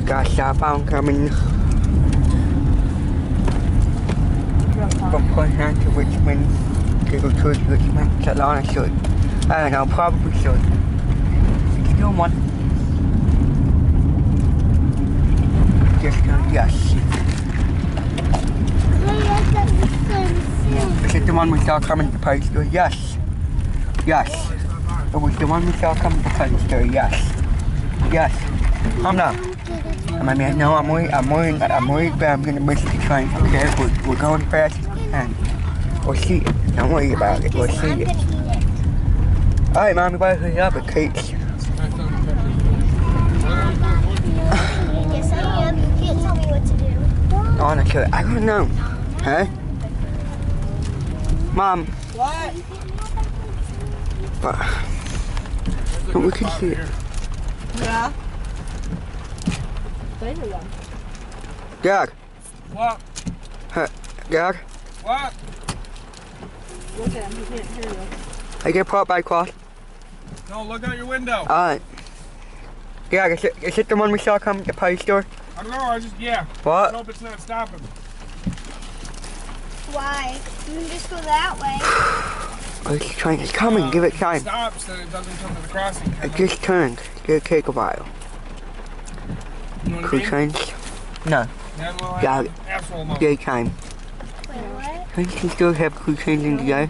Got southbound coming from Port Huron to Richmond. To go towards Richmond, Atlanta should. I don't know, probably should. Still one. Just go, yes. Is it the one we saw coming to Post Store? Yes. Yes. It was the one we saw coming to Post Store, yes. Yes. I'm not. I mean, no, I'm worried, but I'm gonna miss the train. Okay, we're going fast as we can. We'll see it. Don't worry about it. We'll see it. Alright, Mommy, bye. Hurry up, it cakes. Yes, I am. You can't tell me what to do. Honestly, I don't know. Huh? Mom. What? But we can see it. Yeah. Dad. What? Dad. What? Look at him, he can't hear you. I get part by cross. No, look out your window. Alright. Dad, is it the one we saw coming to the Post Store? I don't know, yeah. What? I hope it's not stopping. Why? You can just go that way. Oh, it's trying to come and give it time. If it stops, then it doesn't come to the crossing. It just turned. It'll take a while. You know what I Crew mean? trains? No. Then we'll Yeah. have asphalt mode. Daytime. Wait, what? Trains can still have crew trains in the day.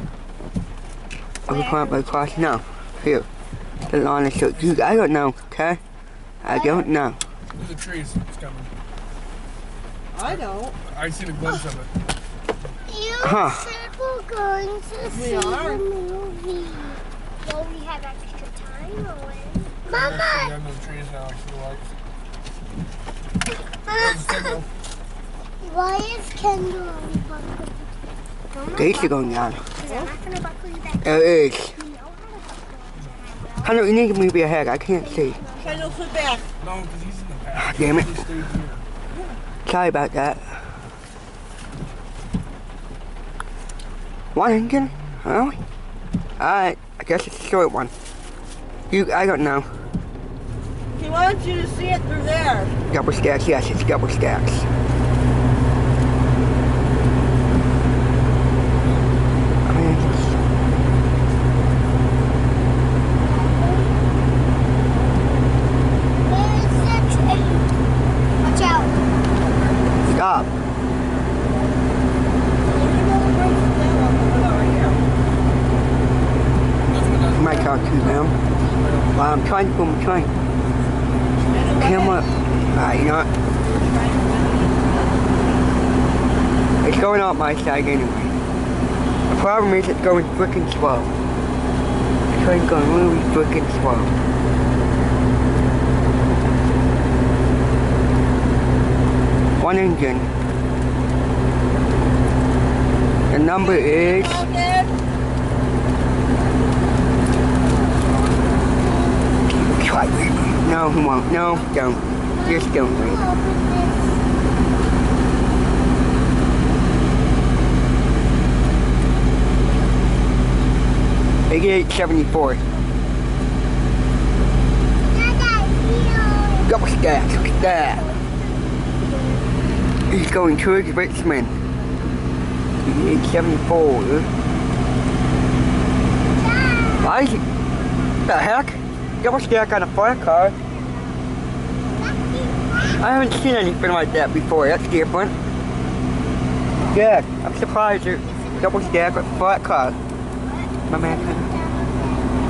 Or we can't by cross. No. Here. The line is so dude, I don't know, okay? I don't know. There's a tree, it's coming. I don't. I seen a glimpse of it. You Huh. said we're going to see are. the movie. Will we have extra time or when? I Mama! see those trees now, I see the lights. There's a signal. Why is Kendall unbuckled? Gates are going down. Because I'm not going to buckle you back. It is. You know how to buckle. Honey, you need to move your head. I can't see. Kendall, sit back. No, because he's in the back. Damn it. He stays here. Sorry about that. One engine? Oh. Alright, I guess it's a short one. I don't know. He wants you to see it through there. Double stacks, yes, it's double stacks. Where is the train? Watch out. Stop. My car too now. Well, I'm trying to pull my train. Camera. Alright, you know what? It's going out my side anyway. The problem is it's going frickin' slow. The train's going really frickin' slow. One engine. The number is... Try wait. No, he won't. No, don't. Just don't wait. 8874. Double stack, look at that. He's going towards Richmond. 8874. Why is it? The heck? Double stack on a fire car. I haven't seen anything like that before. That's different. Yeah, I'm surprised there's double stack with a flat car. My man,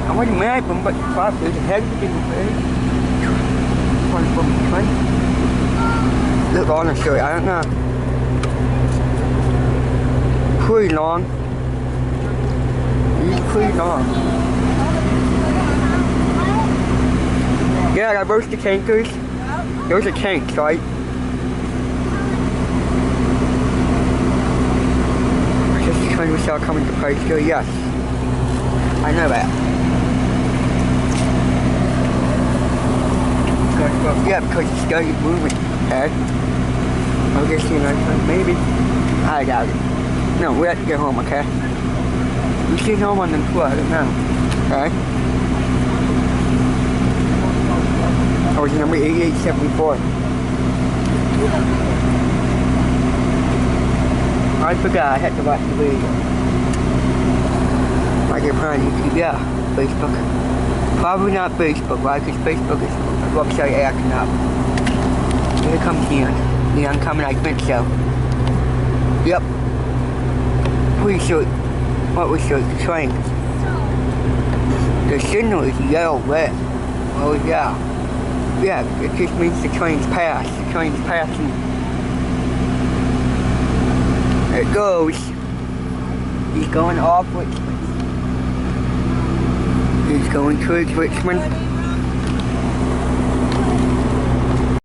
I wasn't mad at him, but probably there's a head in the face. Look, honestly, I don't know. Pretty long. He's pretty long. Yeah, I got both the tankers. Those are tanks, right? Just the train we saw coming to Price Hill, yes. I know that. Yeah, because it's started moving, okay? I'll get you next time, maybe. I doubt it. No, we have to get home, okay? We should home on the tour, I don't know. Okay? Oh, it's number 8874. I forgot I had to watch the video. I can find YouTube, yeah, Facebook. Probably not Facebook, right? Because Facebook is a website acting up. Here comes Neon. Neon coming, I think so. Yep. Pretty sure. What was the train? The signal is yellow red. Oh yeah. Yeah, it just means the train's passed. The train's passing. There it goes. He's going off Richmond. He's going towards Richmond.